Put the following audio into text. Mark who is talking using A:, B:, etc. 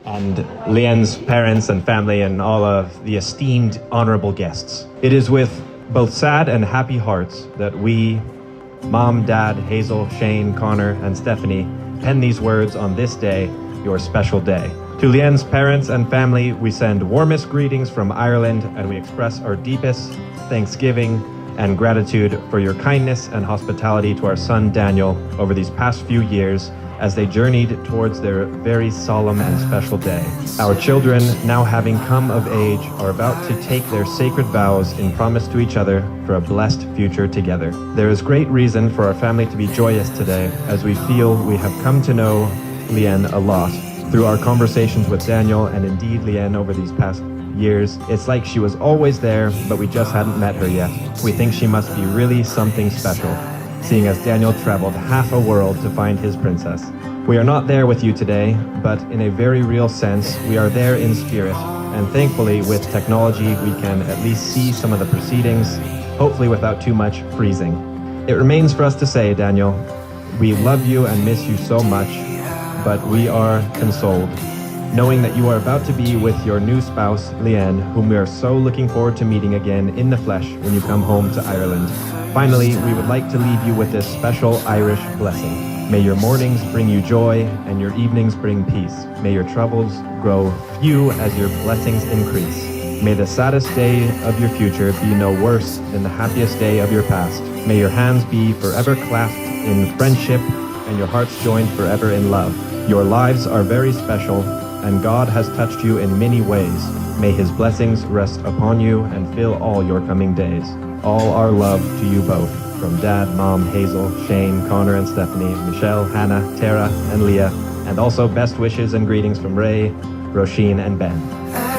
A: and Lien's parents and family and all of the esteemed honorable guests. It is with both sad and happy hearts that we, Mom, Dad, Hazel, Shane, Connor, and Stephanie, pen these words on this day, your special day. To Lien's parents and family, we send warmest greetings from Ireland, and we express our deepest thanksgiving and gratitude for your kindness and hospitality to our son Daniel over these past few years as they journeyed towards their very solemn and special day. Our children, now having come of age, are about to take their sacred vows in promise to each other for a blessed future together. There is great reason for our family to be joyous today, as we feel we have come to know Lien a lot. Through our conversations with Daniel and indeed Lien over these past years, it's like she was always there, but we just hadn't met her yet. We think she must be really something special, seeing as Daniel traveled half a world to find his princess. We are not there with you today, but in a very real sense, we are there in spirit, and thankfully with technology we can at least see some of the proceedings, hopefully without too much freezing. It remains for us to say, Daniel, we love you and miss you so much, but we are consoled, knowing that you are about to be with your new spouse, Lien, whom we are so looking forward to meeting again in the flesh when you come home to Ireland. Finally, we would like to leave you with this special Irish blessing. May your mornings bring you joy, and your evenings bring peace. May your troubles grow few as your blessings increase. May the saddest day of your future be no worse than the happiest day of your past. May your hands be forever clasped in friendship, and your hearts joined forever in love. Your lives are very special, and God has touched you in many ways. May his blessings rest upon you and fill all your coming days. All our love to you both, from Dad, Mom, Hazel, Shane, Connor and Stephanie, Michelle, Hannah, Tara, and Leah, and also best wishes and greetings from Ray, Roisin, and Ben.